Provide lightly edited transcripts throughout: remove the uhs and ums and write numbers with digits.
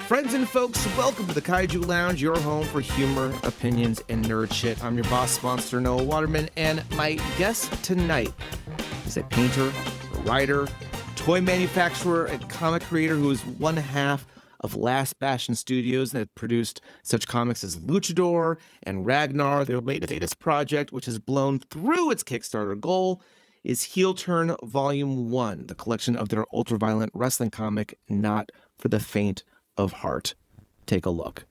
Friends and folks, welcome to the Kaiju Lounge, your home for humor, opinions, and nerd shit. I'm your boss sponsor, Noah Waterman, and my guest tonight is a painter, a writer, toy manufacturer, and comic creator who is one half of Last Bastion Studios that produced such comics as Luchador and Ragnar. Their latest project, which has blown through its Kickstarter goal, is Heel Turn Volume 1, the collection of their ultra-violent wrestling comic, Not for the Faint of Heart. Take a look.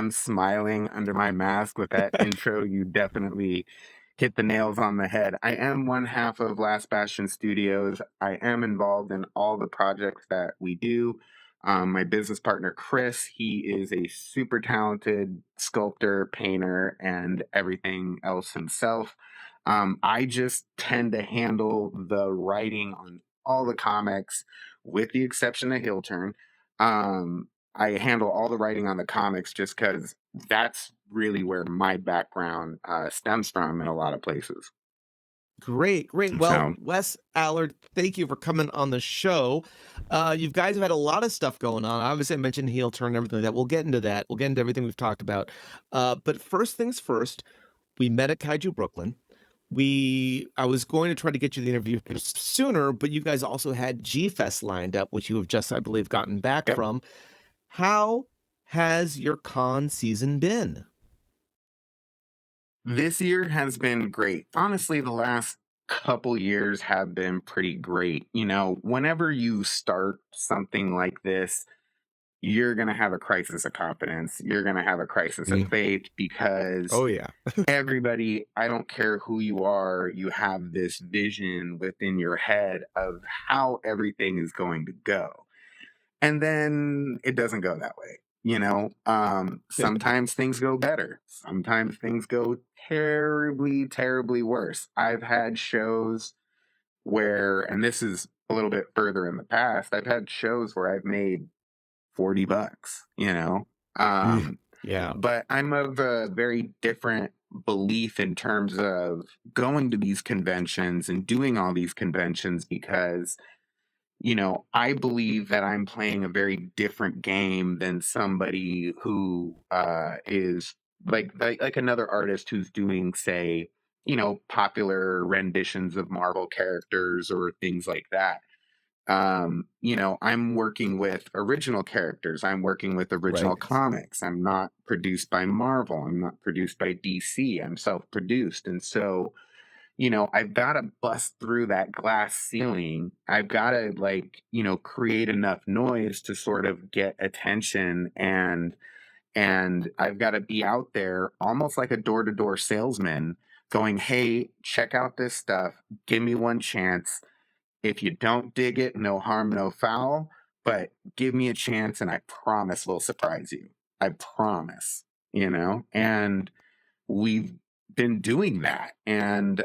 Smiling under my mask with that intro. You definitely hit the nails on the head. I am one half of Last Bastion Studios. I am involved in all the projects that we do. My business partner, Chris, he is a super talented sculptor, painter, and everything else himself. I just tend to handle the writing on all the comics, with the exception of Heel Turn. I handle all the writing on the comics just because that's really where my background stems from in a lot of places. Great. Well, So, Wes Allard, thank you for coming on the show. You guys have had a lot of stuff going on. Obviously, I mentioned Heel Turn and everything like that. We'll get into that. We'll get into everything we've talked about. But first things first, we met at Kaiju Brooklyn. I was going to try to get you the interview sooner, but you guys also had G-Fest lined up, which you have just, I believe, gotten back yep. from. How has your con season been? This year has been great. Honestly, the last couple years have been pretty great. You know, whenever you start something like this, you're going to have a crisis of confidence. You're going to have a crisis of faith because Oh, yeah. everybody, I don't care who you are, you have this vision within your head of how everything is going to go. And then it doesn't go that way. You know, sometimes things go better. Sometimes things go terribly, terribly worse. I've had shows where, and this is a little bit further in the past, I've had shows where I've made $40, you know? Yeah. But I'm of a very different belief in terms of going to these conventions and doing all these conventions because, you know, I believe that I'm playing a very different game than somebody who is like another artist who's doing, say, you know, popular renditions of Marvel characters or things like that. You know, I'm working with original characters. I'm working with original Right. comics. I'm not produced by Marvel. I'm not produced by DC. I'm self-produced. And so, you know, I've got to bust through that glass ceiling. I've got to, like, you know, create enough noise to sort of get attention, and I've got to be out there almost like a door-to-door salesman going, "Hey, check out this stuff. Give me one chance. If you don't dig it, no harm, no foul, but give me a chance and I promise we'll surprise you. I promise," you know? And we've been doing that. And,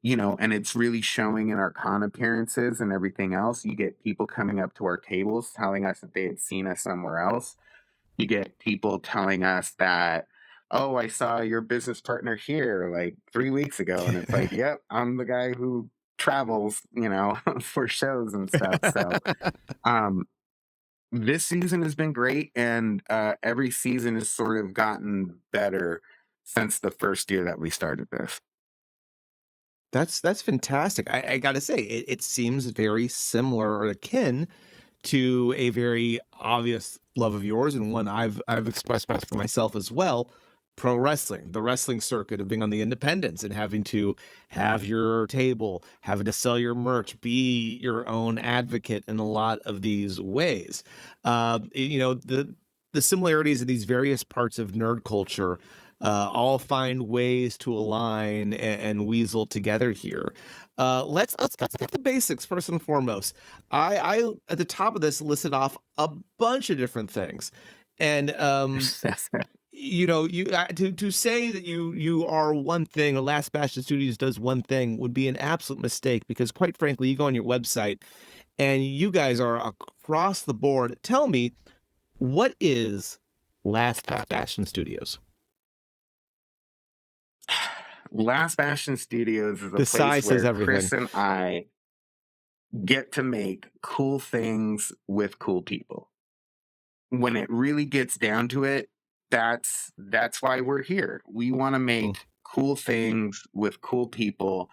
you know, and it's really showing in our con appearances and everything else. You get people coming up to our tables telling us that they had seen us somewhere else. You get people telling us that, "Oh, I saw your business partner here like 3 weeks ago." And it's like, "Yep, I'm the guy who travels, you know, for shows and stuff." So, um, This season has been great, and every season has sort of gotten better since the first year that we started this. That's fantastic. I gotta say, it seems very similar or akin to a very obvious love of yours and one I've expressed for myself as well. Pro wrestling, the wrestling circuit of being on the independents and having to have your table, having to sell your merch, be your own advocate in a lot of these ways. The similarities of these various parts of nerd culture all find ways to align and weasel together here. Let's get the basics first and foremost. I at the top of this listed off a bunch of different things, and you to say that you are one thing, or Last Bastion Studios does one thing, would be an absolute mistake because, quite frankly, you go on your website and you guys are across the board. Tell me, what is Last Bastion Studios? Last Bastion Studios is a The place size says where everything. Chris and I get to make cool things with cool people. When it really gets down to it, that's why we're here. We want to Mm. make cool things with cool people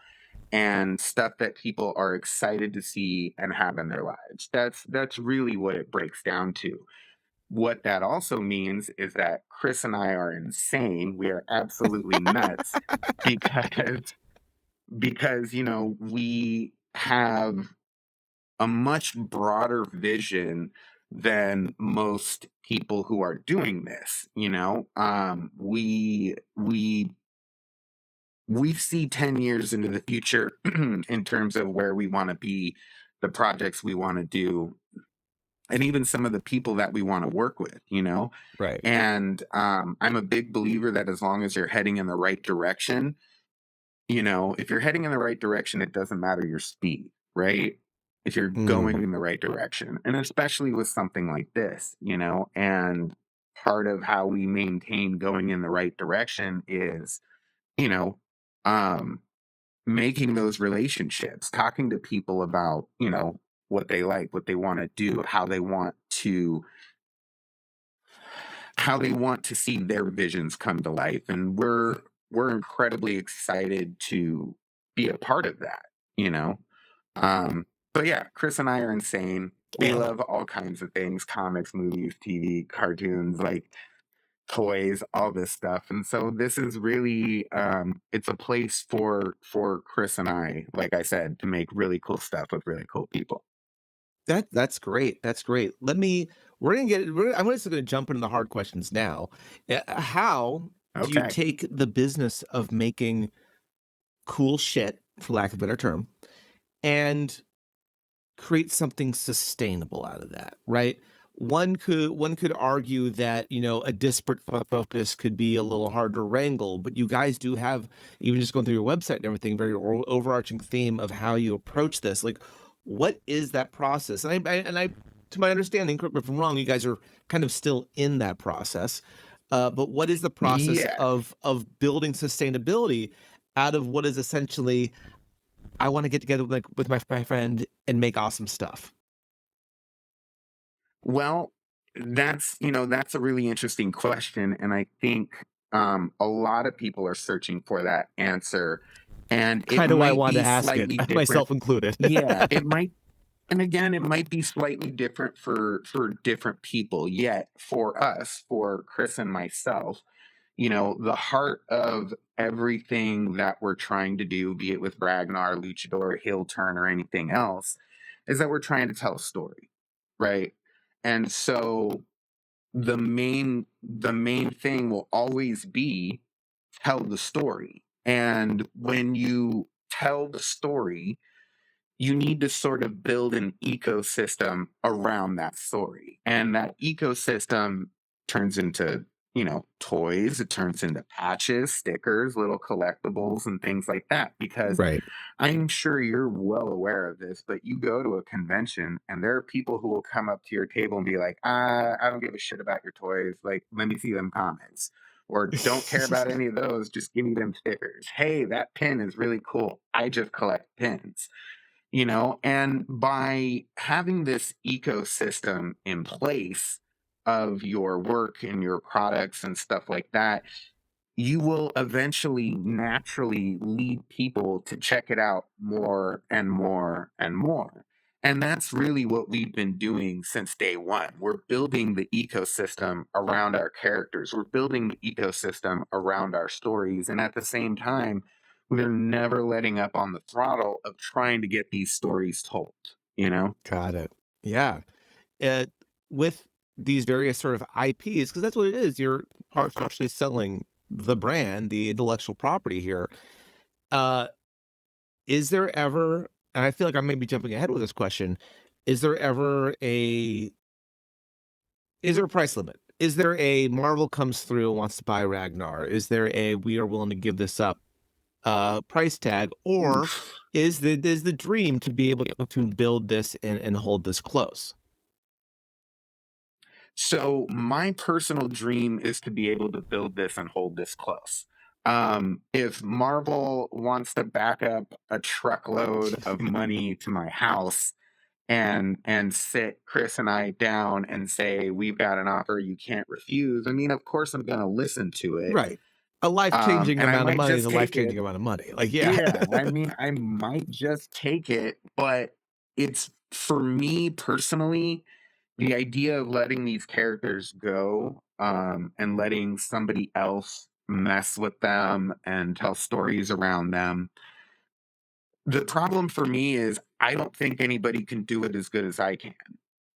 and stuff that people are excited to see and have in their lives. That's really what it breaks down to. What that also means is that Chris and I are insane. We are absolutely nuts because we have a much broader vision than most people who are doing this. We see 10 years into the future in terms of where we want to be, the projects we want to do, and even some of the people that we want to work with. Right. And I'm a big believer that as long as you're heading in the right direction, if you're heading in the right direction, it doesn't matter your speed, right? If you're Mm. going in the right direction, and especially with something like this. And part of how we maintain going in the right direction is, you know, um, making those relationships, talking to people about, what they like, what they want to do, how they want to see their visions come to life. And we're incredibly excited to be a part of that, you know. But yeah, Chris and I are insane. We love all kinds of things, comics, movies, TV, cartoons, like toys, all this stuff. And so this is really it's a place for Chris and I, like I said, to make really cool stuff with really cool people. That's great. That's great. I'm just gonna jump into the hard questions now. How do you Okay. take the business of making cool shit, for lack of a better term, and create something sustainable out of that, right? One could argue that, a disparate focus could be a little hard to wrangle, but you guys do have, even just going through your website and everything, very overarching theme of how you approach this. Like, what is that process? And I to my understanding, correct me if I'm wrong, you guys are kind of still in that process. But what is the process Yeah. of building sustainability out of what is essentially, I want to get together with my friend and make awesome stuff? Well, that's a really interesting question, and I think a lot of people are searching for that answer, and it Kind of why I might wanted be to ask it, slightly different. myself included. Yeah, it might, and again, it might be slightly different for different people. Yet for us, for Chris and myself, the heart of everything that we're trying to do, be it with Ragnar, Luchador, Heel Turn, or anything else, is that we're trying to tell a story, right? And so the main thing will always be tell the story. And when you tell the story, you need to sort of build an ecosystem around that story. And that ecosystem turns into, toys, it turns into patches, stickers, little collectibles, and things like that. Because Right. I'm sure you're well aware of this, but you go to a convention and there are people who will come up to your table and be like, I don't give a shit about your toys. Like, let me see them comics. Or don't care about any of those. Just give me them stickers. Hey, that pin is really cool. I just collect pins. And by having this ecosystem in place of your work and your products and stuff like that, you will eventually naturally lead people to check it out more and more and more. And that's really what we've been doing since day one. We're building the ecosystem around our characters, we're building the ecosystem around our stories. And at the same time, we're never letting up on the throttle of trying to get these stories told, you know? Got it. Yeah. Uh, with these various sort of IPs, because that's what it is. You're partially selling the brand, the intellectual property here. Uh, is there ever, and I feel like I may be jumping ahead with this question, is there ever a is there a price limit? Is there a Marvel comes through and wants to buy Ragnar? Is there a we are willing to give this up price tag, or Oof. is the dream to be able to build this and hold this close? So my personal dream is to be able to build this and hold this close. If Marvel wants to back up a truckload of money to my house and sit Chris and I down and say we've got an offer you can't refuse, I mean, of course I'm going to listen to it. Right. A life-changing And I amount of might money is just a take it. life-changing amount of money. Like, yeah. Yeah, I mean, I might just take it, but it's for me personally the idea of letting these characters go, and letting somebody else mess with them and tell stories around them. The problem for me is I don't think anybody can do it as good as I can.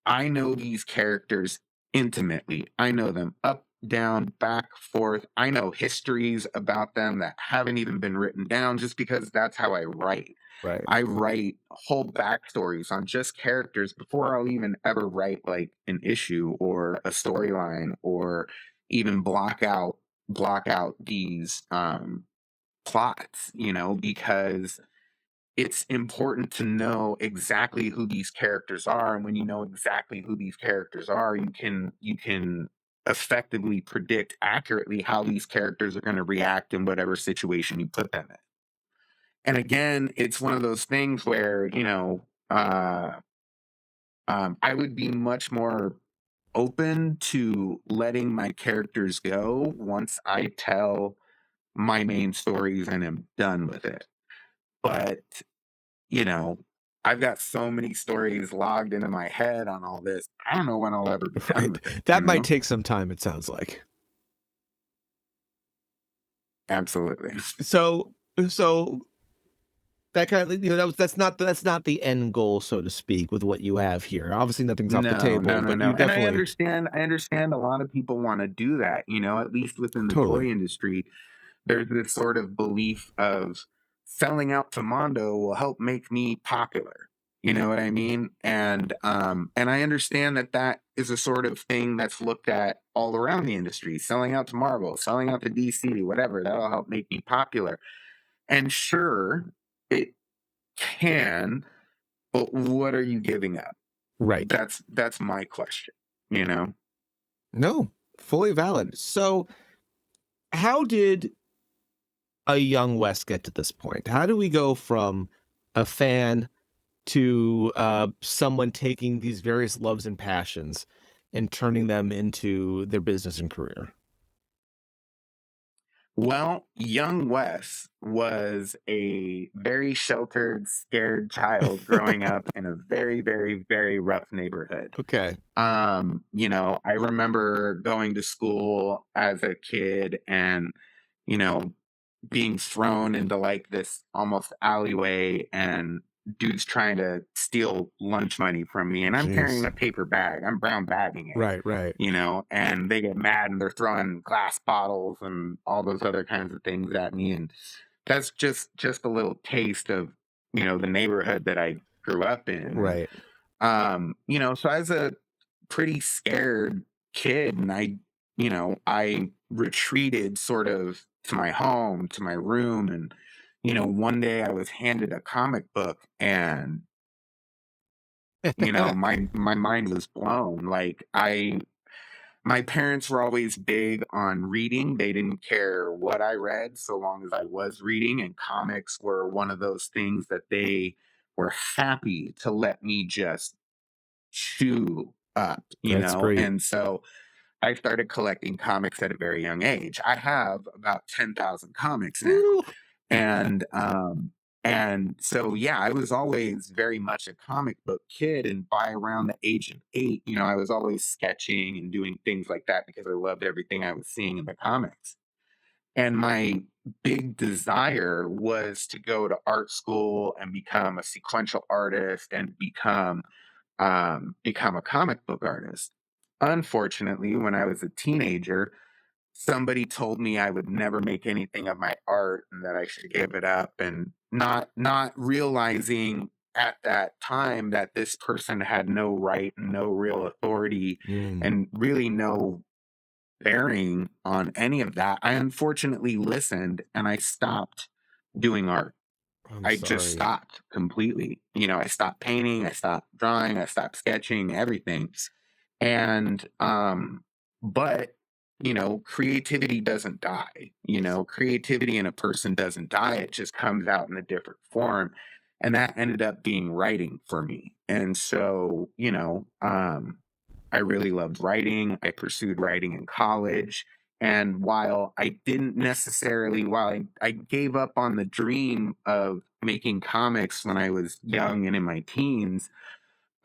I know these characters intimately. I know them up, down, back, forth. I know histories about them that haven't even been written down just because that's how I write. Right. I write whole backstories on just characters before I'll even ever write like an issue or a storyline or even block out these plots, because it's important to know exactly who these characters are, and when you know exactly who these characters are, you can effectively predict accurately how these characters are going to react in whatever situation you put them in. And again, it's one of those things where I would be much more open to letting my characters go once I tell my main stories and am done with it. But you know, I've got so many stories logged into my head on all this. I don't know when I'll ever be done Right. with it, That might take some time, it sounds like. Absolutely. So that kind of, that's not the end goal, so to speak, with what you have here. Obviously, nothing's off the No, no, table, no, but you no. And I definitely understand I understand a lot of people want to do that, at least within the totally toy industry. There's this sort of belief of selling out to Mondo will help make me popular. You know what I mean? And I understand that that is a sort of thing that's looked at all around the industry. Selling out to Marvel, selling out to DC, whatever, that'll help make me popular. And sure, it can, but what are you giving up? right. That's my question, you know? No, fully valid. So, how did a young West get to this point? How do we go from a fan to someone taking these various loves and passions and turning them into their business and career? Well, young Wes was a very sheltered, scared child growing up in a very, very, very rough neighborhood. Okay. I remember going to school as a kid and, you know, being thrown into like this almost alleyway and dudes trying to steal lunch money from me. And I'm carrying Jeez. a paper bag, I'm brown bagging it, Right, right. and they get mad and they're throwing glass bottles and all those other kinds of things at me. And that's just a little taste of, the neighborhood that I grew up in. And Right. so I was a pretty scared kid, and I retreated sort of to my home, to my room, and one day I was handed a comic book, and my mind was blown. Like my parents were always big on reading. They didn't care what I read so long as I was reading, and comics were one of those things that they were happy to let me just chew up, That's great. and so I started collecting comics at a very young age. I have about 10,000 comics now. Woo! And so yeah, I was always very much a comic book kid, and by around the age of 8, I was always sketching and doing things like that because I loved everything I was seeing in the comics. And my big desire was to go to art school and become a sequential artist and become a comic book artist. Unfortunately, when I was a teenager, somebody told me I would never make anything of my art and that I should give it up, and not realizing at that time that this person had no right and no real authority Mm, and really no bearing on any of that. I unfortunately listened and I stopped doing art. I'm I just sorry. stopped completely. I stopped painting, I stopped drawing, I stopped sketching, everything. And but creativity doesn't die. Creativity in a person doesn't die. It just comes out in a different form. And that ended up being writing for me. And so, I really loved writing. I pursued writing in college. And while I gave up on the dream of making comics when I was young and in my teens,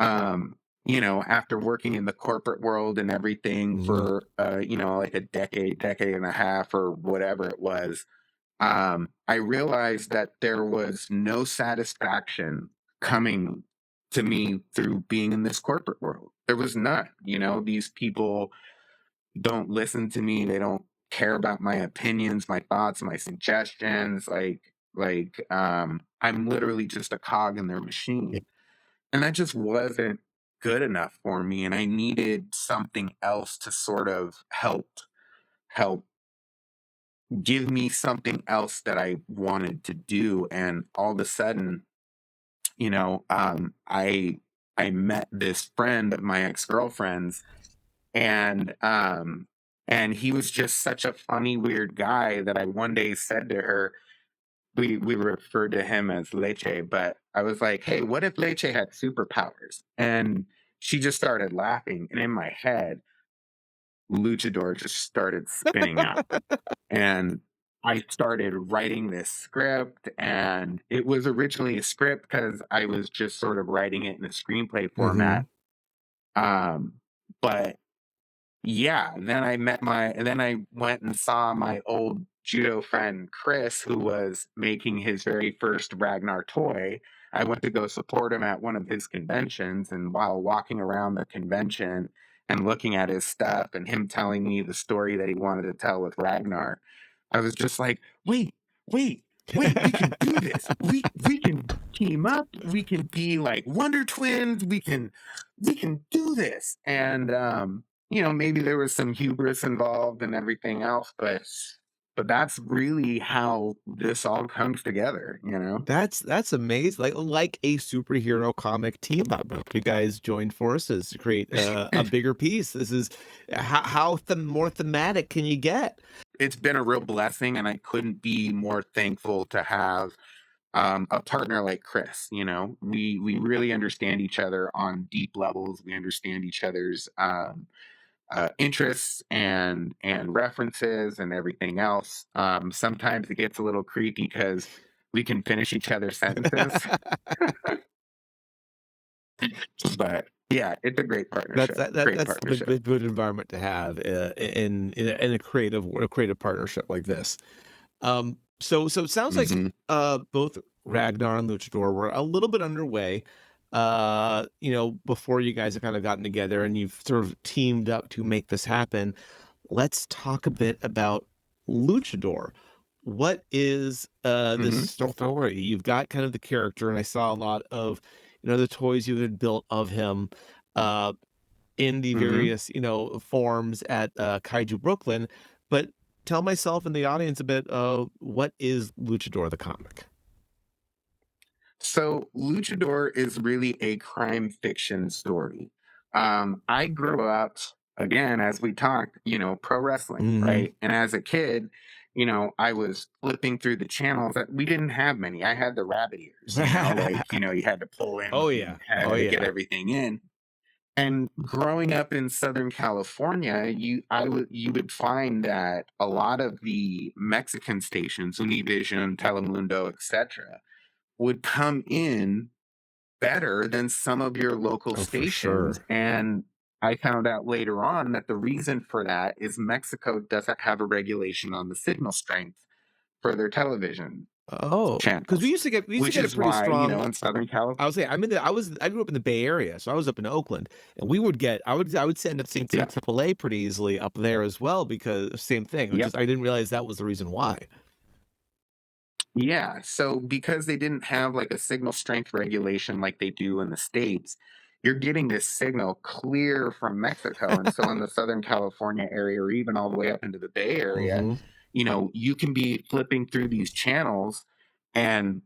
after working in the corporate world and everything Mhm. for, like a decade and a half or whatever it was, I realized that there was no satisfaction coming to me through being in this corporate world. There was none. These people don't listen to me. They don't care about my opinions, my thoughts, my suggestions. I'm literally just a cog in their Yeah, machine. And that just wasn't good enough for me. And I needed something else to sort of help give me something else that I wanted to do. And all of a sudden, I met this friend of my ex-girlfriend's, and he was just such a funny, weird guy that I one day said to her, we referred to him as Leche, but I was like, "Hey, what if Leche had superpowers?" And she just started laughing, and in my head, Luchador just started spinning out. And I started writing this script, and it was originally a script because I was just sort of writing it in a screenplay format. mhm. Um, but yeah, then I went and saw my old judo friend Chris, who was making his very first Ragnar toy. I went to go support him at one of his conventions, and while walking around the convention and looking at his stuff and him telling me the story that he wanted to tell with Ragnar, I was just like, "Wait, wait, wait, we can do this. We can team up. We can be like Wonder Twins. We can do this." And maybe there was some hubris involved and everything else, but that's really how this all comes together. That's amazing. Like a superhero comic team up. You guys joined forces to create a bigger piece. This is more thematic can you get? It's been a real blessing, and I couldn't be more thankful to have a partner like Chris. We really understand each other on deep levels. We understand each other's interests and references and everything else. Sometimes it gets a little creepy because we can finish each other's sentences, but yeah, it's a great That's partnership. that that Great that's partnership. a good environment to have, in a creative partnership like this. So it sounds like, Hmm. both Ragnar and Luchador were a little bit underway, before you guys have kinda gotten together and you've sort of teamed up to make this happen. Let's talk a bit about Luchador. What is, this Hmm. story? You've got kind of the character, and I saw a lot of, the toys you had built of him, uh, in the Hmm. various, forms at, Kaiju Brooklyn, but tell myself and the audience a bit, what is Luchador the comic? So Luchador is really a crime fiction story. I grew up, again, as we talked, pro wrestling, Mhm. right? And as a kid, I was flipping through the channels that we didn't have many. I had the rabbit ears, like, you had to pull in Oh with yeah. the Oh antenna to get yeah. everything in. And growing up in Southern California, you would find that a lot of the Mexican stations, Univision, Telemundo, etc., would come in better than some of your local Oh, for stations. sure. And I found out later on that the reason for that is Mexico doesn't have a regulation on the signal strength for their television Oh, because channels, we used to which get a is pretty why, strong. in Southern California, I was saying, I grew up in the Bay Area, so I was up in Oakland, and we would get I would end up seeing yeah, AAA pretty easily up there as well because same thing. yep. I didn't realize that was the reason why. Yeah, so because they didn't have like a signal strength regulation like they do in the States, you're getting this signal clear from Mexico. And so in the Southern California area, or even all the way up into the Bay Area, Hmm. you can be flipping through these channels and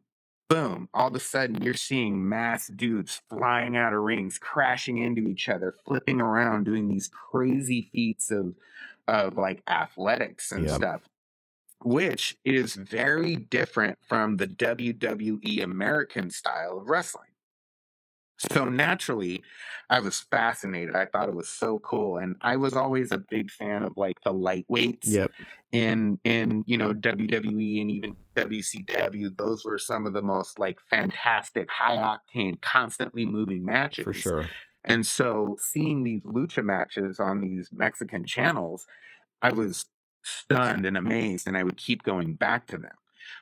boom, all of a sudden you're seeing mass dudes flying out of rings, crashing into each other, flipping around, doing these crazy feats of like athletics and Yep. stuff, which is very different from the WWE American style of wrestling. So naturally, I was fascinated. I thought it was so cool, and I was always a big fan of like the lightweights Yep. in WWE and even WCW. Those were some of the most like fantastic, high octane, constantly moving For matches. sure. And so seeing these lucha matches on these Mexican channels, I was stunned and amazed, and I would keep going back to them.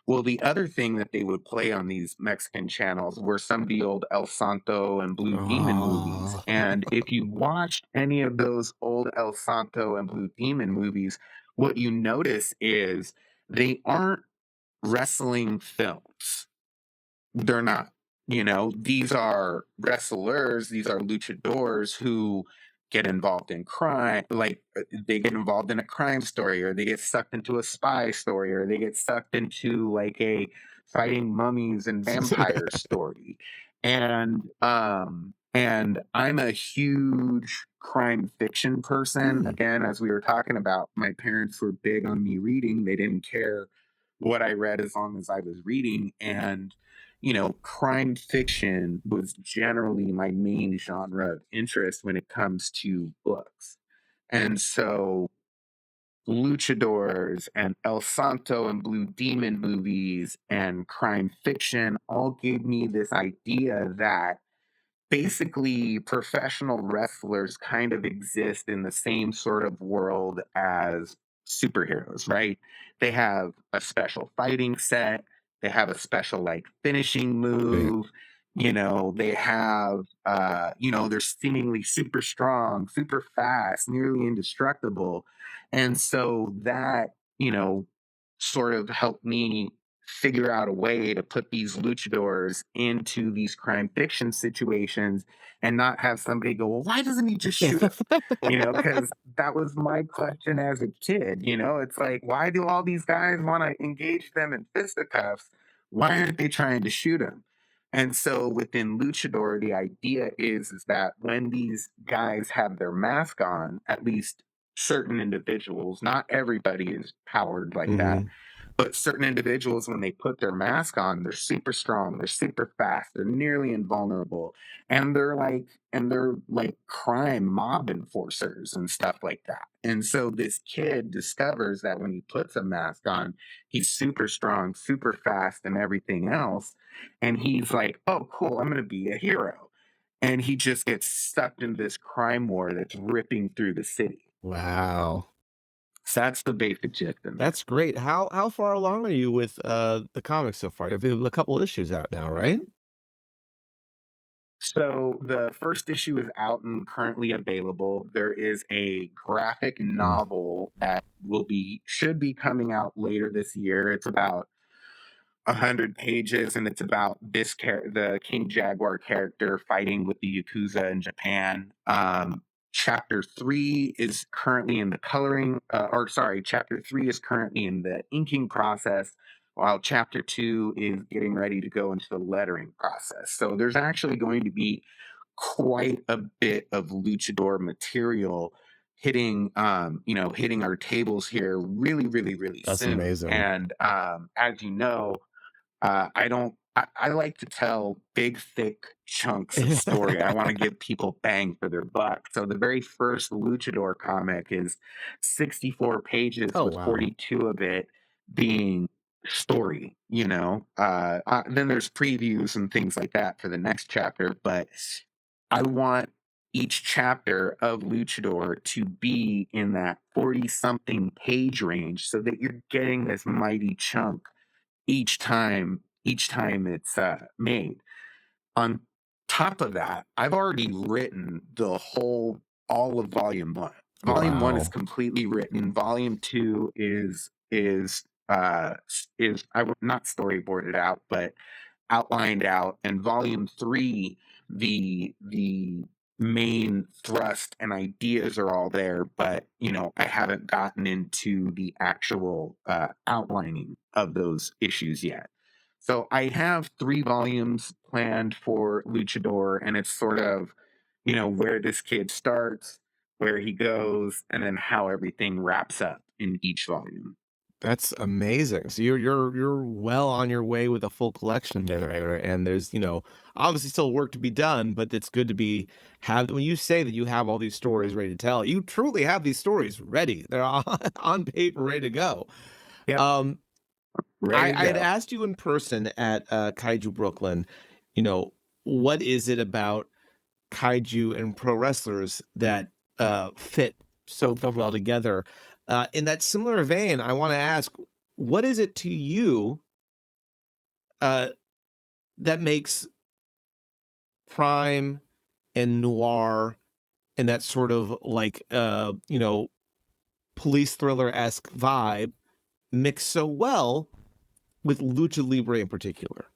Well, the other thing that they would play on these Mexican channels were some of the old El Santo and Blue Demon movies. Oh. And if you watched any of those old El Santo and Blue Demon movies, what you notice is they aren't wrestling films. They're not. These are wrestlers, these are luchadors who get involved in crime, like they get involved in a crime story, or they get sucked into a spy story, or they get sucked into like a fighting mummies and vampires story. And I'm a huge crime fiction person. Hmm. Again, as we were talking about, my parents were big on me reading. They didn't care what I read as long as I was reading. And crime fiction was generally my main genre of interest when it comes to books. And so luchadors and El Santo and Blue Demon movies and crime fiction all gave me this idea that basically professional wrestlers kind of exist in the same sort of world as superheroes, right? They have a special fighting set, they have a special like finishing Right. move, they have they're seemingly super strong, super fast, nearly indestructible. And so that, sort of helped me figure out a way to put these luchadors into these crime fiction situations and not have somebody go, well, why doesn't he just shoot him? Because that was my question as a kid. It's like, why do all these guys want to engage them in fisticuffs? Why aren't they trying to shoot him? And so within luchador, the idea is that when these guys have their mask on, at least certain individuals, not everybody is powered like that, Hmm. but certain individuals, when they put their mask on, they're super strong, they're super fast, they're nearly invulnerable, and they're like crime mob enforcers and stuff like that. And so this kid discovers that when he puts a mask on, he's super strong, super fast, and everything else. And he's like, "Oh, cool! I'm going to be a hero." And he just gets sucked into this crime war that's ripping through the city. Wow. So that's the basic gist in there. That's great. How far along are you with the comics so far? Have you a couple issues out now, right? So the first issue is out and currently available. There is a graphic Mm. novel that should be coming out later this year. It's about 100 pages, and it's about the King Jaguar character fighting with the Yakuza in Japan. Chapter three is currently in the coloring, or sorry, chapter three is currently in the inking process, while chapter two is getting ready to go into the lettering process. So there's actually going to be quite a bit of luchador material hitting our tables here really, really, really That's soon. amazing. And as you know, I don't. I like to tell big, thick chunks of story. I want to give people bang for their buck. So the very first Luchador comic is 64 pages, Oh, with wow. 42 of it being story. Then there's previews and things like that for the next chapter. But I want each chapter of Luchador to be in that 40 something page range so that you're getting this mighty chunk each time it's made. On top of that, I've already written all of volume one. Volume one is Wow. completely written. Volume two is I would not storyboarded out, but outlined out. And volume three, the main thrust and ideas are all there, but I haven't gotten into the actual outlining of those issues yet. So I have 3 volumes planned for Luchador, and it's sort of where this kid starts, where he goes, and then how everything wraps up in each volume. That's amazing. So you're well on your way with a full collection there, and there's, obviously still work to be done, but it's good to be have when you say that you have all these stories ready to tell, you truly have these stories ready. They're on paper, ready to go. Yep, Um, ready to I had go. asked you in person at Kaiju Brooklyn, you know, what is it about kaiju and pro wrestlers that fit so well together? In that similar vein, I want to ask, what is it to you uh, that makes crime and noir and that sort of like police thriller esque vibe mix so well with lucha libre in particular?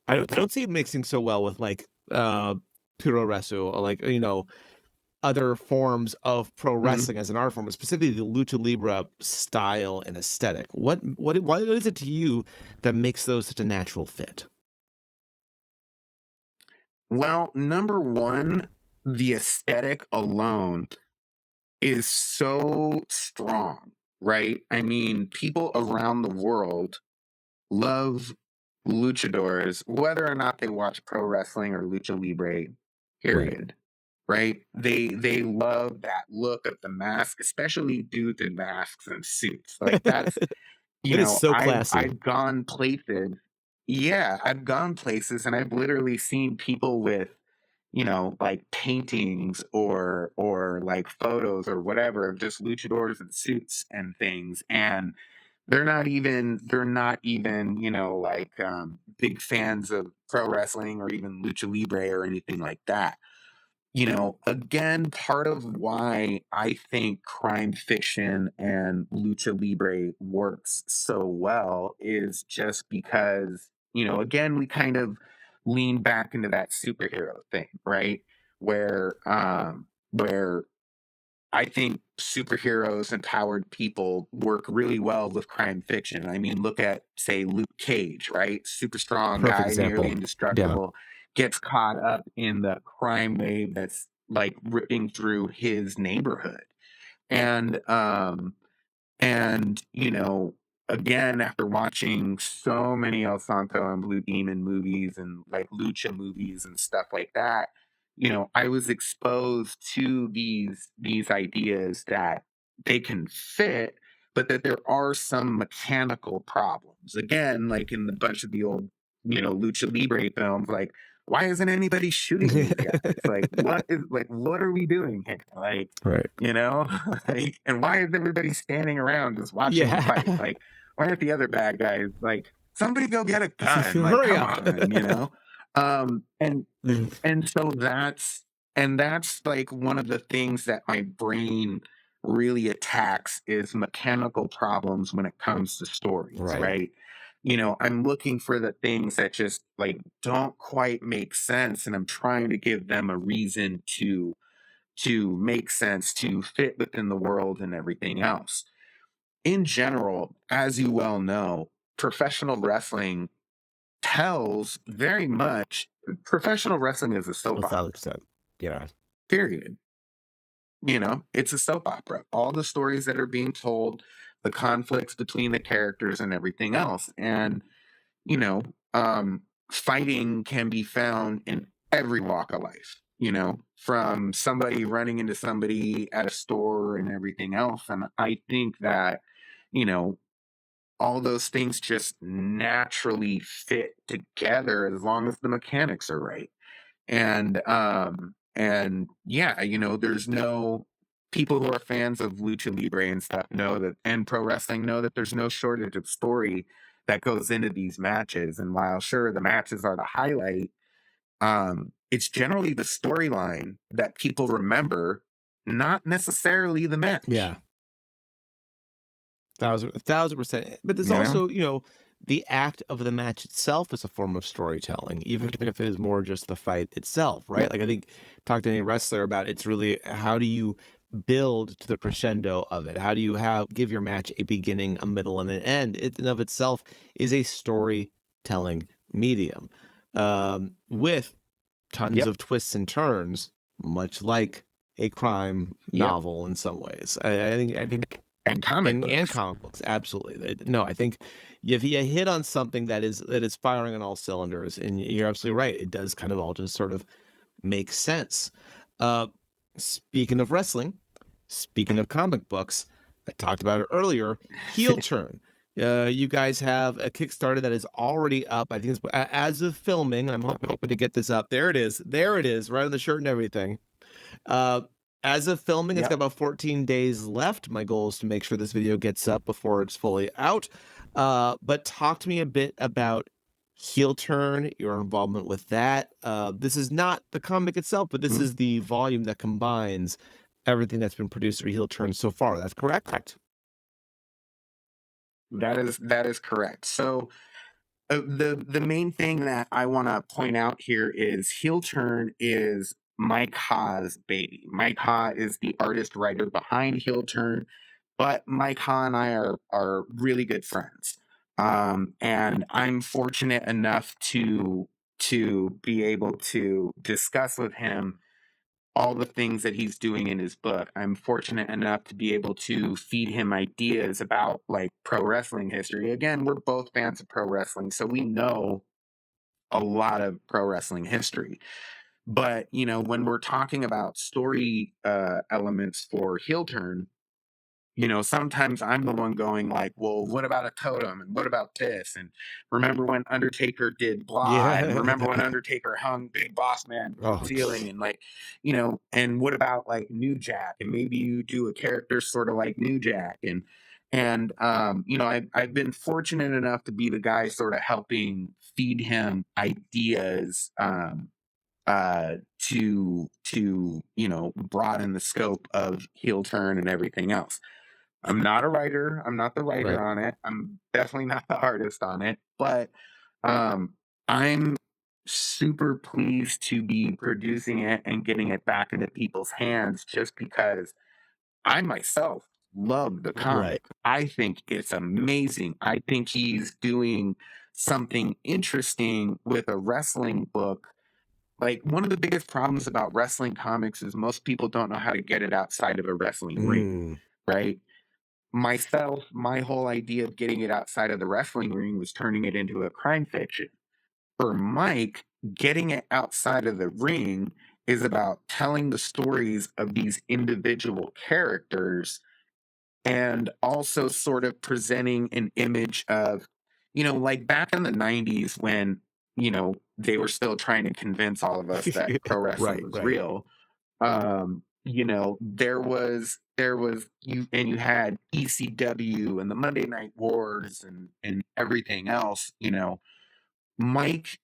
I don't see it mixing so well with like puro resu or like other forms of pro Mhm. wrestling as an art form, but specifically the lucha libre style and aesthetic. What is it to you that makes those such a natural fit? Well, number one, the aesthetic alone is so strong, right? I mean, people around the world love luchadors, whether or not they watch pro wrestling or lucha libre, Right. period. Right? They love that look of the mask, especially dudes in masks and suits. Like that's It is so classy. I've gone places. Yeah, I've gone places and I've literally seen people with like paintings or like photos or whatever of just luchadors and suits and things, and they're not even like big fans of pro wrestling or even lucha libre or anything like that. Again, part of why I think crime fiction and lucha libre works so well is just because, again, we kind of lean back into that superhero thing, right? Where I think superheroes and powered people work really well with crime fiction. I mean, look at, say, Luke Cage, right? Super strong Perfect guy, nearly example. Yeah. indestructible, gets caught up in the crime wave that's like ripping through his neighborhood. And again, after watching so many El Santo and Blue Demon movies and like lucha movies and stuff like that, I was exposed to these ideas that they can fit, but that there are some mechanical problems. Again, like in the bunch of the old, lucha libre films, like why isn't anybody shooting these guys? What are we doing here? Like, Right. you know, like, and why is everybody standing around just watching them fight? Yeah. Like, why aren't the other bad guys like somebody go get a gun? Like, Hurry come up. on. Um, and and so that's like one of the things that my brain really attacks is mechanical problems when it comes to stories, Right. right? I'm looking for the things that just like don't quite make sense, and I'm trying to give them a reason to make sense, to fit within the world and everything else. In general, as you well know, professional wrestling tells very much professional wrestling is a soap Without opera, extent. Yeah. period. It's a soap opera. All the stories that are being told, the conflicts between the characters and everything else. And, you know, fighting can be found in every walk of life, from somebody running into somebody at a store and everything else. And I think that, you know, all those things just naturally fit together as long as the mechanics are right. And yeah, there's no people who are fans of lucha libre and stuff know that, and pro wrestling know that there's no shortage of story that goes into these matches. And while sure the matches are the highlight, it's generally the storyline that people remember, not necessarily the match. Yeah. 1,000%. But there's You know? also, the act of the match itself is a form of storytelling, even if it is more just the fight itself, right? Yep. Like I think talk to any wrestler about it's really how do you build to the crescendo of it? How do you give your match a beginning, a middle, and an end? It in of itself is a storytelling medium, with tons Yep. of twists and turns, much like a crime Yep. novel in some ways. I think And comic and books. comic books, absolutely. No, I think if you hit on something that is firing on all cylinders, and you're absolutely right, it does kind of all just sort of make sense. Uh, Speaking of wrestling, speaking of comic books, I talked about it earlier. Heel Turn. You guys have a Kickstarter that is already up. I think it's as of filming. I'm hoping to get this up. There it is. There it is, right on the shirt and everything. Uh, as of filming, it's got Yep. about 14 days left. My goal is to make sure this video gets up before it's fully out. But talk to me a bit about Heel Turn, your involvement with that. This is not the comic itself, but this Mhm. is the volume that combines everything that's been produced for Heel Turn so far. That's correct? That is correct. So the main thing that I want to point out here is Heel Turn is Mike Ha's baby. Mike Ha is the artist writer behind Heel Turn, but Mike Ha and I are really good friends. And I'm fortunate enough to be able to discuss with him all the things that he's doing in his book. I'm fortunate enough to be able to feed him ideas about like pro wrestling history. Again, we're both fans of pro wrestling, so we know a lot of pro wrestling history. But, when we're talking about story elements for Heel Turn, sometimes I'm the one going like, well, what about a totem? And what about this? And remember when Undertaker did blah? And Yeah. remember when Undertaker hung Big Boss Man from the Oh, ceiling? And like, and what about like New Jack? And maybe you do a character sort of like New Jack. I've been fortunate enough to be the guy sort of helping feed him ideas to broaden the scope of Heel Turn and everything else. I'm not a writer. I'm not the right. writer on it. I'm definitely not the artist on it. But um, I'm super pleased to be producing it and getting it back into people's hands just because I myself love the Right. comic. I think it's amazing. I think he's doing something interesting with a wrestling book. Like, one of the biggest problems about wrestling comics is most people don't know how to get it outside of a wrestling ring, Mm. right? Myself, my whole idea of getting it outside of the wrestling ring was turning it into a crime fiction. For Mike, getting it outside of the ring is about telling the stories of these individual characters and also sort of presenting an image of, like back in the 90s when, they were still trying to convince all of us that pro wrestling Right, was right. real. You had ECW and the Monday Night Wars and everything else. Mike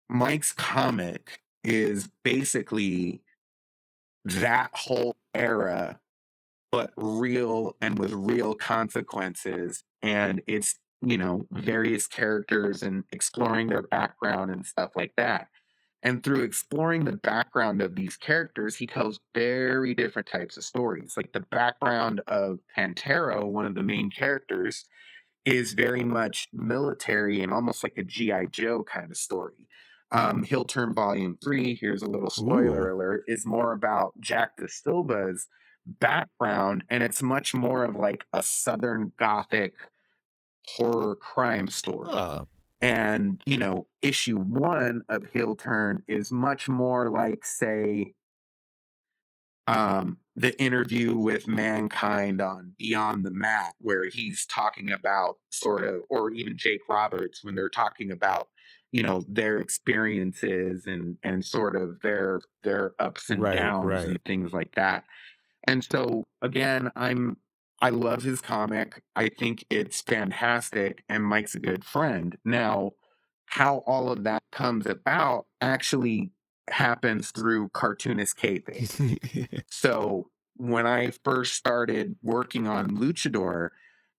Mike's comic is basically that whole era, but real and with real consequences. And it's, various characters and exploring their background and stuff like that. And through exploring the background of these characters, he tells very different types of stories. Like the background of Pantera, one of the main characters, is very much military and almost like a G.I. Joe kind of story. He'll Turn Volume 3, here's a little spoiler Ooh. alert, is more about Jack the Silva's. background, and it's much more of like a Southern Gothic horror crime story. Huh. And, issue one of Heel Turn is much more like, say, the interview with Mankind on Beyond the Mat, where he's talking about sort of, or even Jake Roberts, when they're talking about, their experiences and sort of their ups and Right, downs right. and things like that. And so again, I love his comic. I think it's fantastic, and Mike's a good friend. Now, how all of that comes about actually happens through cartoonist kayfabe. So when I first started working on Luchador,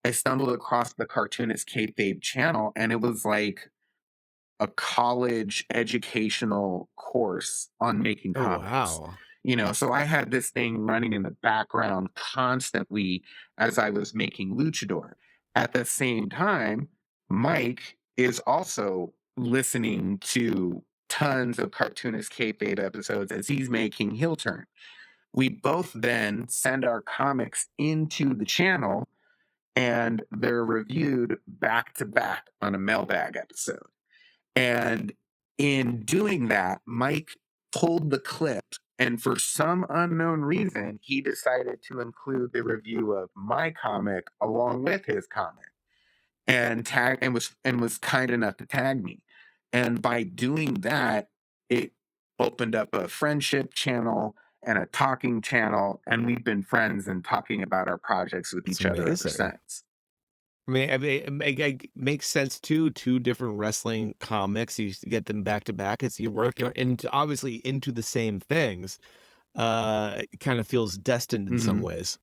I stumbled across the cartoonist kayfabe channel, and it was like a college educational course on making Oh, comics. wow. So I had this thing running in the background constantly as I was making Luchador. At the same time, Mike is also listening to tons of cartoonist kayfabe episodes as he's making Heel Turn. We both then send our comics into the channel, and they're reviewed back to back on a mailbag episode. And in doing that, Mike pulled the clip, and for some unknown reason, he decided to include the review of my comic along with his comic, and was kind enough to tag me. And by doing that, it opened up a friendship channel and a talking channel, and we've been friends and talking about our projects with It's each other ever amazing. since. I mean, it makes sense too. Two different wrestling comics. You get them back to back. It's you work into obviously into the same things. It kind of feels destined in some Mhm. ways.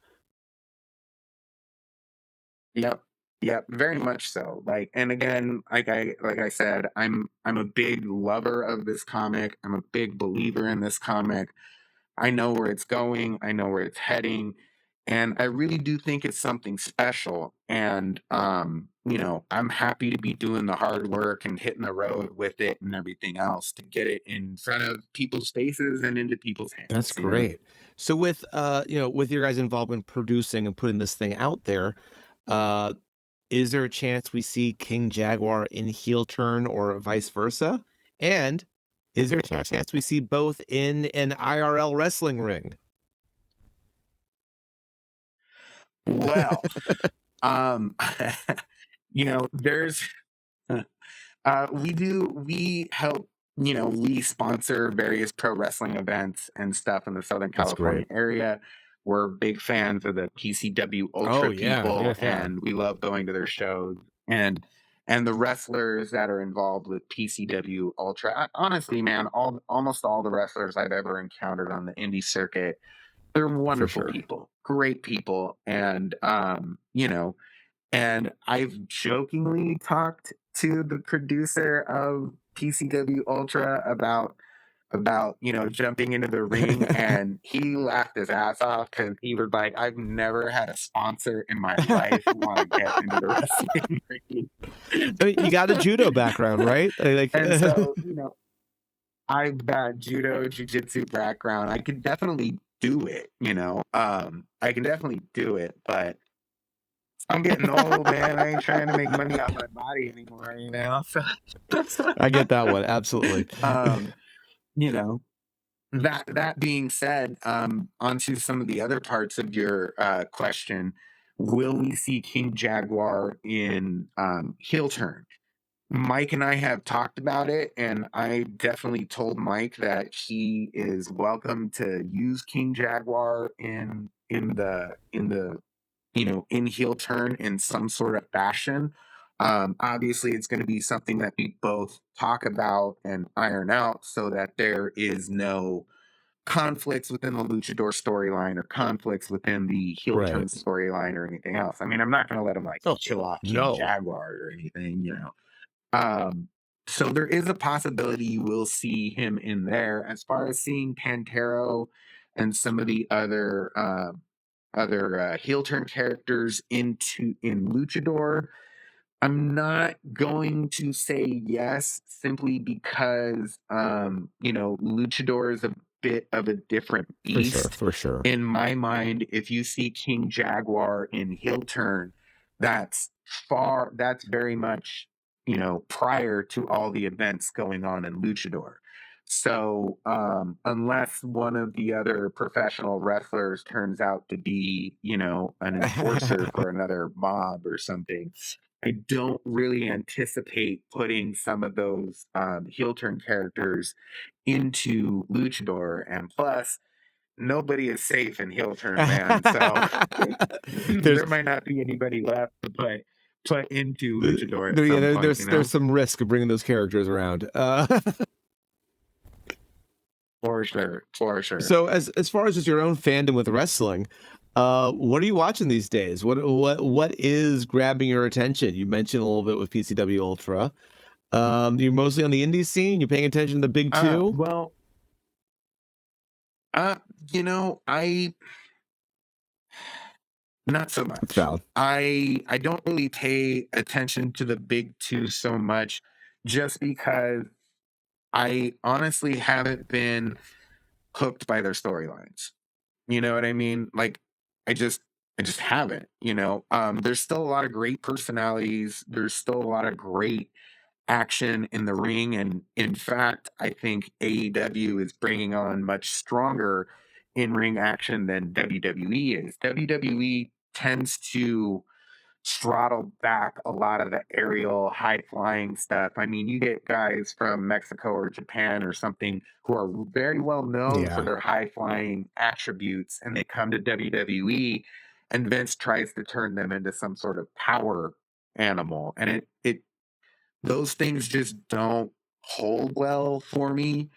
Yep. Yep, very much so. Like, and again, like I said, I'm a big lover of this comic. I'm a big believer in this comic. I know where it's going, I know where it's heading, and I really do think it's something special. And I'm happy to be doing the hard work and hitting the road with it and everything else to get it in front of people's faces and into people's That's hands. great. So with with your guys' involvement producing and putting this thing out there, uh, is there a chance we see King Jaguar in heel turn or vice versa? And is there a chance we see both in an IRL wrestling ring? Well, um, there's we help, we sponsor various pro wrestling events and stuff in the Southern That's California great. area. We're big fans of the PCW Oh, Ultra yeah. people, Yeah, yeah. and we love going to their shows. And the wrestlers that are involved with PCW Ultra, honestly, man, almost all the wrestlers I've ever encountered on the indie circuit, they're For wonderful sure. people, great people, and I've jokingly talked to the producer of PCW Ultra about jumping into the ring, and he laughed his ass off because he was like, "I've never had a sponsor in my life want to get into the wrestling ring." I mean, you got a judo background, right? And so, I've got judo, jujitsu background. I could definitely do it. I can definitely do it, but I'm getting old, man. I ain't trying to make money off my body anymore. So, I get that one, absolutely. um, you know, that being said, onto some of the other parts of your question. Will we see King Jaguar in heel turn? Mike and I have talked about it, and I definitely told Mike that he is welcome to use King Jaguar in heel turn in some sort of fashion. Obviously, it's going to be something that we both talk about and iron out so that there is no conflicts within the luchador storyline or conflicts within the heel turn Right. storyline or anything else. I mean, I'm not going to let him like Oh, chill out King no. Jaguar or anything. So there is a possibility you will see him in there. As far as seeing Pantero and some of the other heel turn characters in Luchador, I'm not going to say yes simply because Luchador is bit of a different For sure, beast. for sure. In my mind, if you see King Jaguar in heel turn, that's very much, prior to all the events going on in Luchador. So, unless one of the other professional wrestlers turns out to be, an enforcer for another mob or something, I don't really anticipate putting some of those heel turn characters into Luchador. And plus, nobody is safe in heel turn, man. So There's there might not be anybody left to put into Luchador at yeah, some point, there's some risk of bringing those characters around. For sure, for sure. So as far as just your own fandom with wrestling, what are you watching these days? What is grabbing your attention? You mentioned a little bit with PCW Ultra. You're mostly on the indie scene. You're paying attention to the big two. Well, uh, I not so It's much. valid. I don't really pay attention to the big two so much, just because I honestly haven't been hooked by their storylines. You know what I mean? Like, I just I just haven't, there's still a lot of great personalities. There's still a lot of great action in the ring. And in fact, I think AEW is bringing on much stronger in ring action than WWE is. WWE tends to throttle back a lot of the aerial high flying stuff. I mean, you get guys from Mexico or Japan or something who are very well known for Yeah. their high flying attributes, and they come to WWE, and Vince tries to turn them into some sort of power animal, and it those things just don't hold well for me.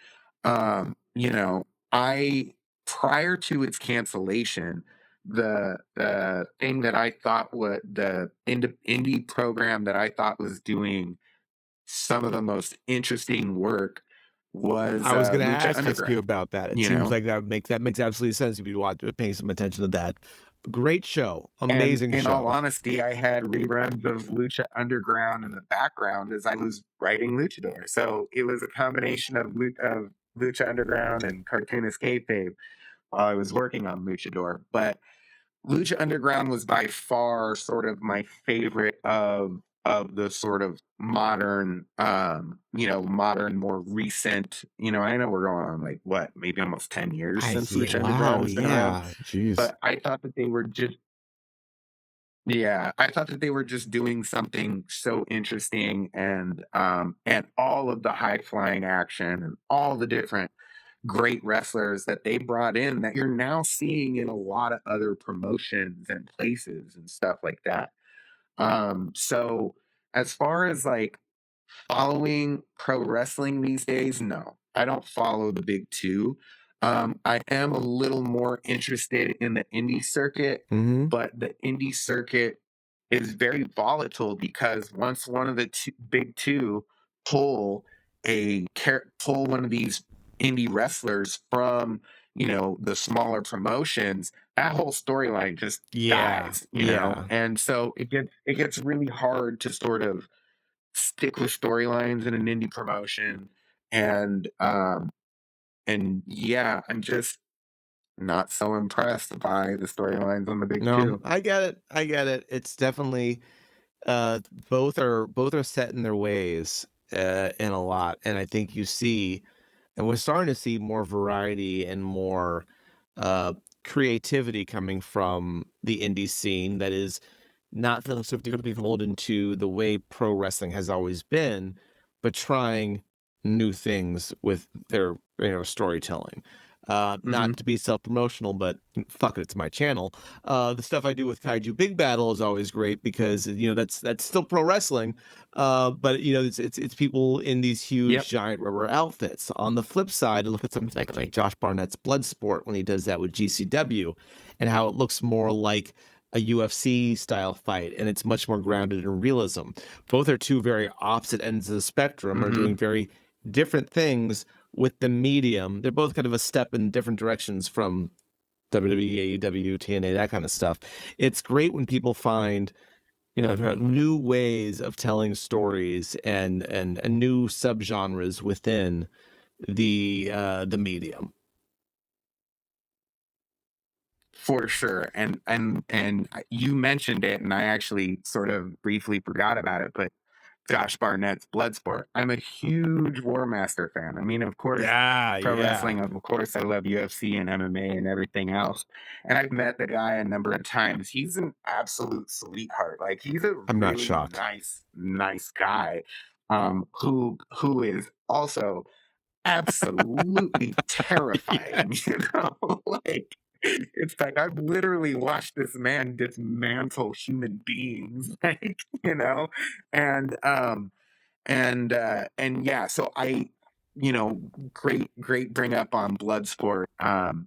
I prior to its cancellation, the thing that I thought what the indie program that I thought was doing some of the most interesting work was I was going to Lucha ask you Underground. about that. It You seems know, like that makes absolutely sense if you want to pay some attention to that. Great show, and amazing in all show. honesty, I had reruns of Lucha Underground in the background as I was writing Luchador. So it was a combination of Lucha Underground and cartoonist kayfabe while I was working on Luchador. But Lucha Underground was by far sort of my favorite of the sort of modern, modern, more recent. I know we're going on like what, maybe almost 10 years since Yeah, Lucha wow, Underground's been around. yeah, jeez. But I thought that they were just yeah, I thought that they were just doing something so interesting, and all of the high flying action and all the different great wrestlers that they brought in that you're now seeing in a lot of other promotions and places and stuff like that. So as far as like following pro wrestling these days, no, I don't follow the big two. I am a little more interested in the indie circuit, Hmm. but the indie circuit is very volatile because once one of the big two pull pull one of these indie wrestlers from the smaller promotions, that whole storyline just Yeah, dies. yeah. And so it gets really hard to sort of stick with storylines in an indie promotion. And yeah, I'm just not so impressed by the storylines on the big No, two. I get it. I get it. It's definitely uh both are set in their ways in a lot. And I think you see and we're starting to see more variety and more uh creativity coming from the indie scene that is not feeling so going to be beholden to the way pro wrestling has always been, but trying new things with their storytelling. Hmm. Not to be self-promotional, but fuck it, it's my channel. The stuff I do with Kaiju Big Battle is always great because that's still pro wrestling, but it's people in these huge Yep. giant rubber outfits. On the flip side, look at something like Josh Barnett's Bloodsport when he does that with GCW, and how it looks more like a UFC style fight, and it's much more grounded in realism. Both are two very opposite ends of the spectrum, are Hmm. doing very different things with the medium. They're both kind of a step in different directions from WWE, AEW, TNA, that kind of stuff. It's great when people find new ways of telling stories and new subgenres within the medium. For sure. And you mentioned it, and I actually sort of briefly forgot about it, but Josh Barnett's Bloodsport. I'm a huge War Master fan. I mean, of course, Yeah, pro yeah. wrestling, of course, I love UFC and MMA and everything else. And I've met the guy a number of times. He's an absolute sweetheart. Like he's a I'm not really shocked. nice guy. Who is also absolutely Yeah. terrifying, you know? Like, it's like I've literally watched this man dismantle human beings, like, you know? And, and yeah, so you know, great bring up on Bloodsport.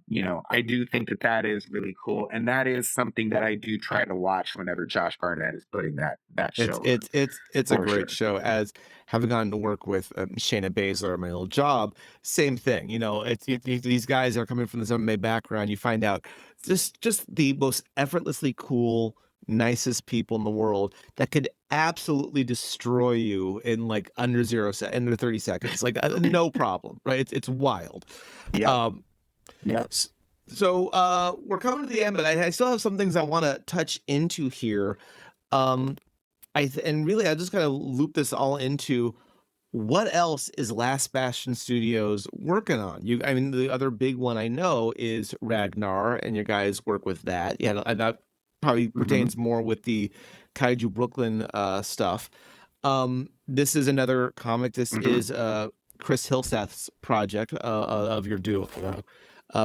You know, I do think that that is really cool, and that is something that I do try to watch whenever Josh Barnett is putting that show on, It's a for great sure. show. As having gotten to work with Shayna Baszler at my old job, same thing. You know, these guys are coming from this MMA background. You find out just the most effortlessly cool, nicest people in the world that could absolutely destroy you in like under 30 seconds, like no problem, right? It's wild. Yep, Um, yep. s- so we're coming to the end, but I still have some things I want to touch into here. Um, and really, I just gotta loop this all into what else is Last Bastion Studios working on? I mean, the other big one I know is Ragnar, and you guys work with that. Yeah, and that probably Mhm, pertains more with the Kaiju Brooklyn stuff. This is another comic. This mhm. is Chris Hillseth's project of your duo,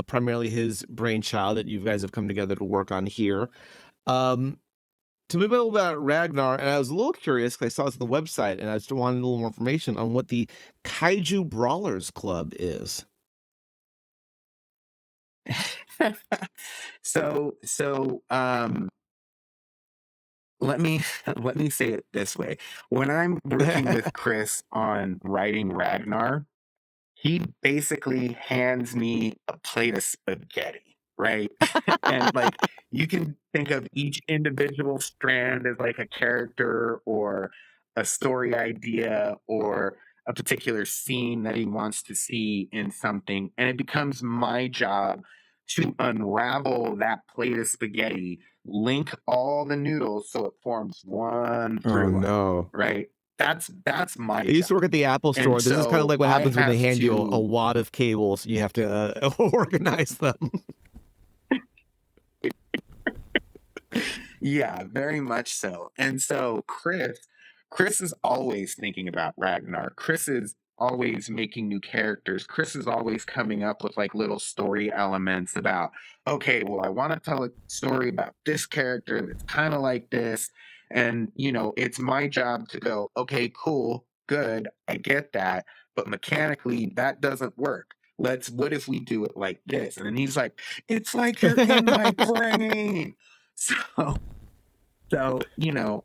primarily his brainchild that you guys have come together to work on here. Um, Tell me a little about Ragnar, and I was a little curious because I saw this on the website, and I just wanted a little more information on what the Kaiju Brawlers Club is. So, let me let me say it this way. When I'm working with Chris on writing Ragnar, he basically hands me a plate of spaghetti, right? And like you can think of each individual strand as like a character or a story idea or a particular scene that he wants to see in something. And it becomes my job to unravel that plate of spaghetti, link all the noodles so it forms one Oh through line, no. right? That's my I used job. to work at the Apple And store. This is kind of so like what I happens when they have hand you a to, wad of cables. You have to organize them. yeah, very much so. And so Chris is always thinking about Ragnar. Chris is always making new characters. Chris is always coming up with like little story elements about, okay, well, I want to tell a story about this character that's kind of like this. And, you know, it's my job to go, okay, cool, good, I get that. But mechanically, that doesn't work. What if we do it like this? And then he's like, it's like you're in my brain. So, so, you know,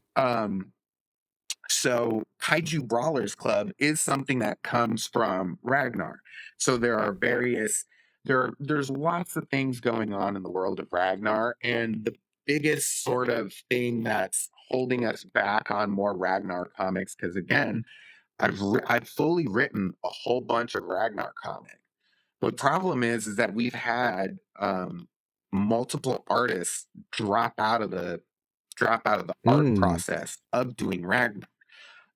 so Kaiju Brawlers Club is something that comes from Ragnar. So there's lots of things going on in the world of Ragnar, and the biggest sort of thing that's holding us back on more Ragnar comics, because again, I've fully written a whole bunch of Ragnar comics. The problem is that we've had multiple artists drop out of the art Mm. process of doing Ragnar.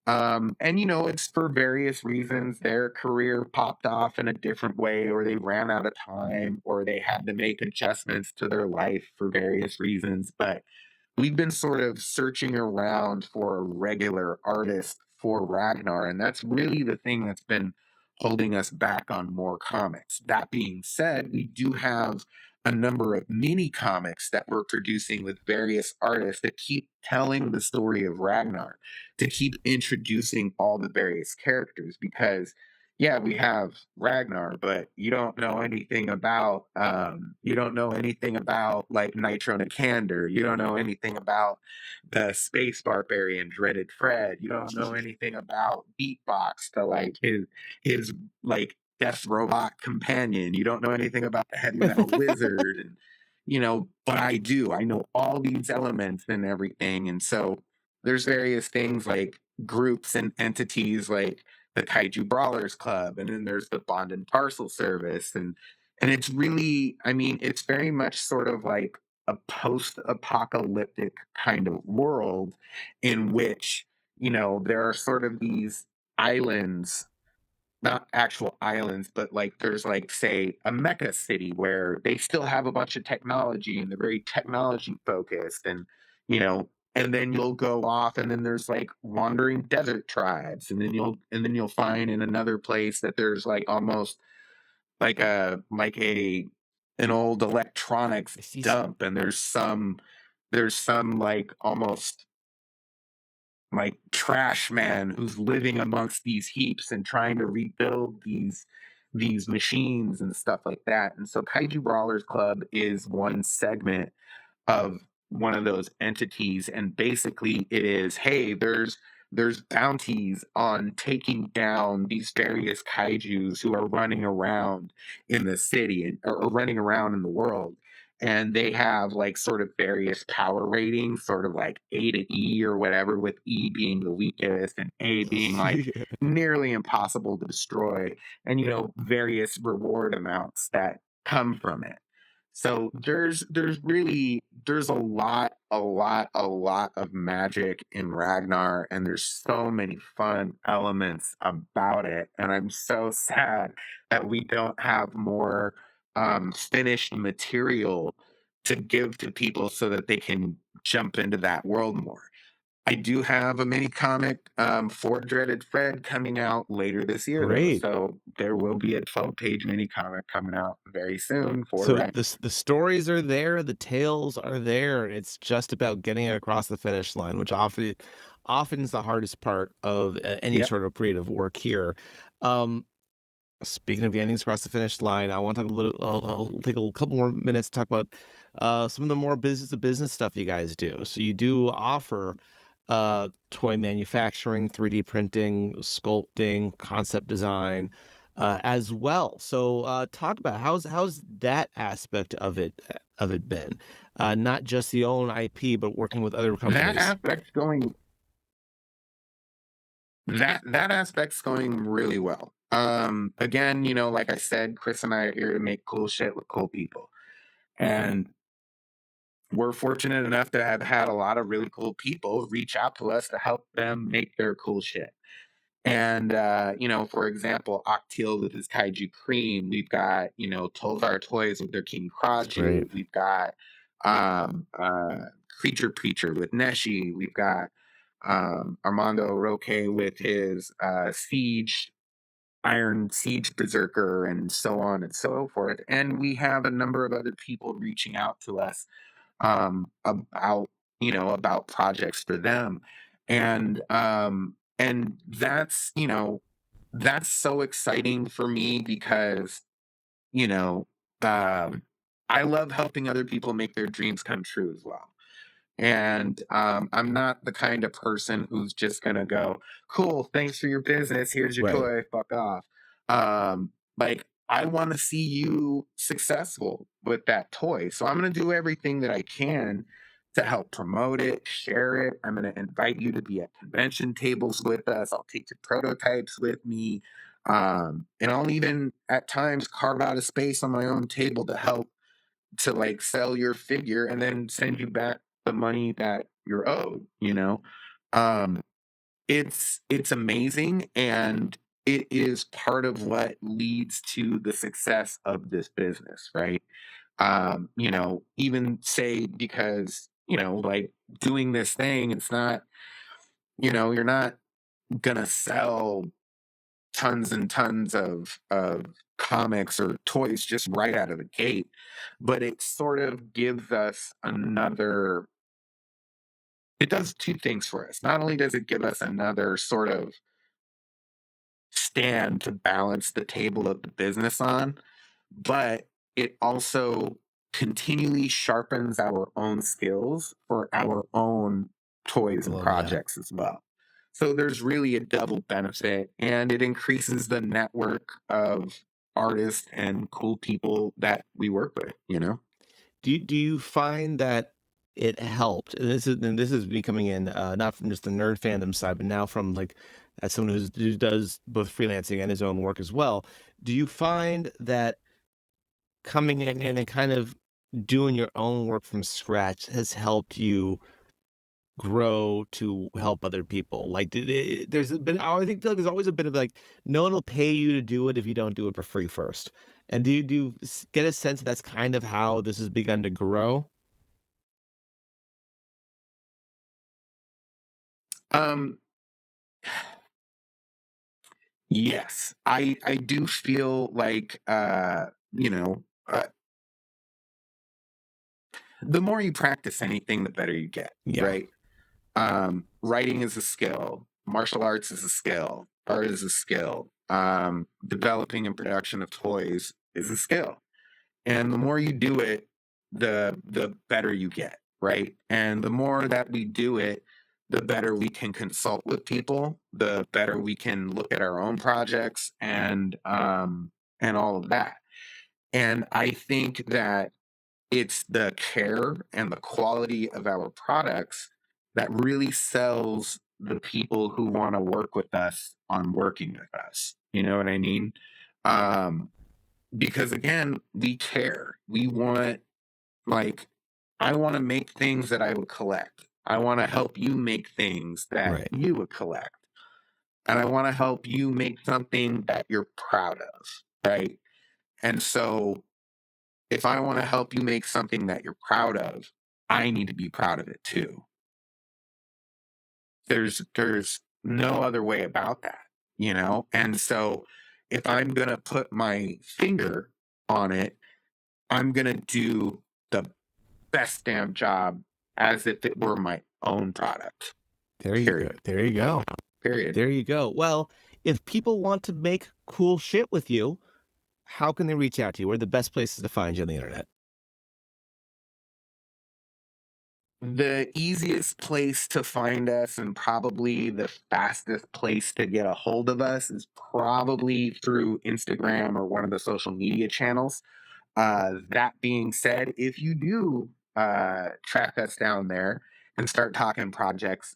And you know, it's for various reasons. Their career popped off in a different way, or they ran out of time, or they had to make adjustments to their life for various reasons. But we've been sort of searching around for a regular artist for Ragnar, and that's really the thing that's been holding us back on more comics. That being said, we do have a number of mini comics that we're producing with various artists that keep telling the story of Ragnar, to keep introducing all the various characters because yeah, we have Ragnar, but you don't know anything about like Nitro Nikander. You don't know anything about the space barbarian Dreaded Fred. You don't know anything about Beatbox, the like his like death robot companion. You don't know anything about the heavy metal wizard and you know, but I do. I know all these elements and everything. And so there's various things like groups and entities like the Kaiju Brawlers Club, and then there's the Bond and Parcel Service, and it's really, I mean, it's very much sort of like a post-apocalyptic kind of world in which, there are sort of these islands, not actual islands, but like there's like, say, a mecca city where they still have a bunch of technology and they're very technology focused, and then you'll go off and then there's like wandering desert tribes, and then you'll find in another place that there's like almost like a an old electronics I see. dump, and there's some like almost like trash man who's living amongst these heaps and trying to rebuild these machines and stuff like that. And so Kaiju Brawlers Club is one segment of one of those entities, and basically it is, hey, there's bounties on taking down these various kaijus who are running around in the city, or running around in the world, and they have like sort of various power ratings, sort of like A to E or whatever, with E being the weakest and A being like Yeah. nearly impossible to destroy, and various reward amounts that come from it. So there's a lot of magic in Ragnar, and there's so many fun elements about it. And I'm so sad that we don't have more finished material to give to people so that they can jump into that world more. I do have a mini comic for Dreaded Fred coming out later this year, though. Great. So there will be a 12-page mini comic coming out very soon for So Ragnar. the stories are there, the tales are there. It's just about getting it across the finish line, which often is the hardest part of any Yep. sort of creative work here. Um, Speaking of getting across the finish line, I want to talk a little. I'll take a couple more minutes to talk about some of the more business to business stuff you guys do. So you do offer toy manufacturing, 3D printing, sculpting, concept design, as well. So talk about how's that aspect of it been, not just the own IP, but working with other That companies. aspect's going that aspect's going really well. Again, like I said, Chris and I are here to make cool shit with cool people. And we're fortunate enough to have had a lot of really cool people reach out to us to help them make their cool shit. And for example, Octil with his Kaiju Cream. We've got, Tolzar Toys with their King It's great. Kraju. We've got um uh Creature Preacher with Neshi. We've got Armando Roque with his Siege Iron Siege Berserker, and so on and so forth. And we have a number of other people reaching out to us about projects for them, and that's so exciting for me because you know um I love helping other people make their dreams come true as well. And I'm not the kind of person who's just gonna go, cool, thanks for your business, here's your Right. toy, fuck off. Like, I want to see you successful with that toy. So I'm gonna do everything that I can to help promote it, share it. I'm gonna invite you to be at convention tables with us. I'll take your prototypes with me. And I'll even at times carve out a space on my own table to help to like sell your figure and then send you back the money that you're owed. um it's amazing, and it is part of what leads to the success of this business, right? Even say, because like, doing this thing, it's not, you're not gonna sell tons and tons of comics or toys just right out of the gate, but it sort of gives us another. It does two things for us. Not only does it give us another sort of stand to balance the table of the business on, but it also continually sharpens our own skills for our own toys I and love that. projects as well. So there's really a double benefit, and it increases the network of artists and cool people that we work with. Do you find that it helped? And this is me coming in, not from just the nerd fandom side, but now from like as someone who does both freelancing and his own work as well. Do you find that coming in and kind of doing your own work from scratch has helped you grow to help other people? Like, there's a bit, I think there's always a bit of like, no one will pay you to do it if you don't do it for free first. And do you get a sense that's kind of how this has begun to grow? Um, yes, I do feel like, you know, the more you practice anything, the better you get, Yeah, right? Writing is a skill, martial arts is a skill, art is a skill, developing and production of toys is a skill. And the more you do it, the better you get, right? And the more that we do it, the better we can consult with people, the better we can look at our own projects and all of that. And I think that it's the care and the quality of our products that really sells the people who want to work with us on working with us. You know what I mean? Um, because again, we care. We want, like, I want to make things that I would collect. I want to help you make things that right. you would collect. And I want to help you make something that you're proud of. Right. And so if I want to help you make something that you're proud of, I need to be proud of it too. There's no other way about that, you know? And so if I'm going to put my finger on it, I'm going to do the best damn job as if it were my own product. There you go. Period. There you go. Period. There you go. Well, if people want to make cool shit with you, how can they reach out to you? Where are the best places to find you on the internet? The easiest place to find us and probably the fastest place to get a hold of us is probably through Instagram or one of the social media channels. That being said, if you do track us down there and start talking projects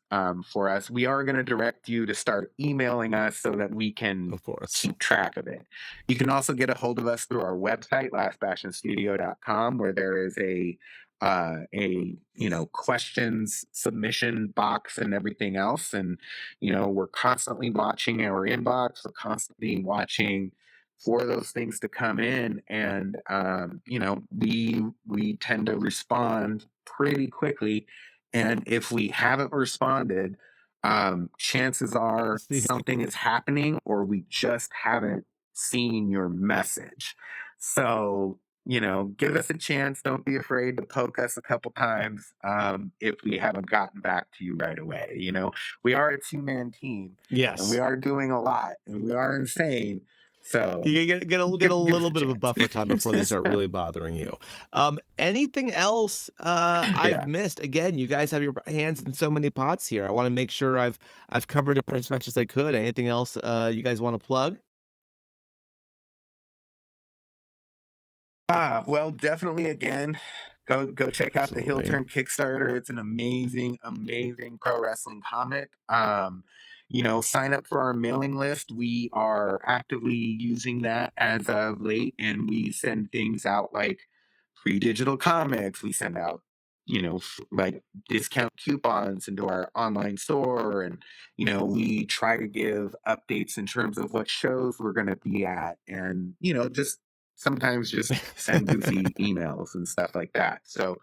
for us, we are going to direct you to start emailing us so that we can Of course. keep track of it. You can also get a hold of us through our website, lastbastionstudio.com, where there is a questions submission box and everything else. And we're constantly watching our inbox. We're constantly watching for those things to come in, and we tend to respond pretty quickly. And if we haven't responded, chances are something is happening, or we just haven't seen your message. So give us a chance. Don't be afraid to poke us a couple times if we haven't gotten back to you right away. We are a two-man team, and we Yes. are doing a lot, and we are insane. So You get a give us little a bit of a buffer time before they chance. start really bothering you. Anything else I've Yeah. missed? Again, you guys have your hands in so many pots here. I want to make sure I've covered it as much as I could. Anything else you guys want to plug? Well, definitely again, go check out the Heel Absolutely. Turn Kickstarter. It's an amazing, amazing pro wrestling comic. Sign up for our mailing list. We are actively using that as of late, and we send things out like free digital comics. We send out, like discount coupons into our online store, and we try to give updates in terms of what shows we're going to be at, and just sometimes just send goofy emails and stuff like that. So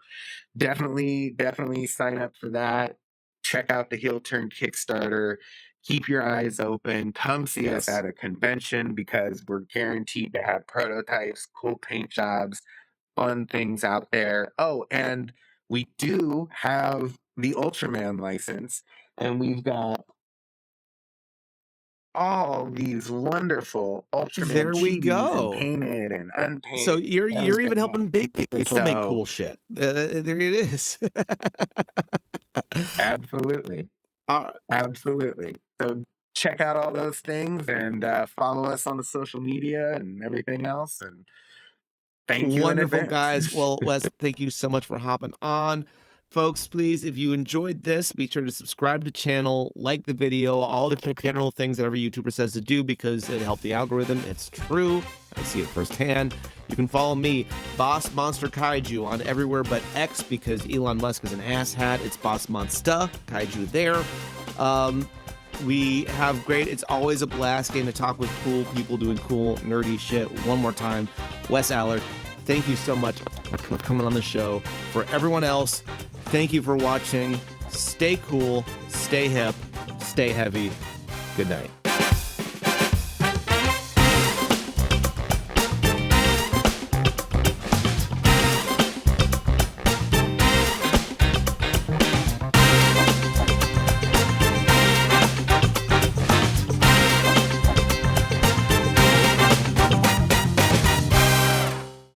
definitely sign up for that. Check out the Heel Turn Kickstarter. Keep your eyes open. Come see us Yes. at a convention because we're guaranteed to have prototypes, cool paint jobs, fun things out there. Oh, and we do have the Ultraman license, and we've got all these wonderful Ultraman There we chibis and go. painted and So unpainted, you're even everything else. helping big people make So cool shit. There it is. absolutely, Uh, absolutely. So check out all those things and follow us on the social media and everything else. And thank you in Wonderful, advance. guys. Well, Wes, thank you so much for hopping on. Folks, please, if you enjoyed this, be sure to subscribe to the channel, like the video, all the general things that every YouTuber says to do because it helped the algorithm. It's true. I see it firsthand. You can follow me, Boss Monster Kaiju, on everywhere but X because Elon Musk is an asshat. It's Boss Monsta Kaiju there. We have great, it's always a blast getting to talk with cool people doing cool, nerdy shit. One more time, Wes Allard, thank you so much for coming on the show. For everyone else, thank you for watching. Stay cool, stay hip, stay heavy. Good night.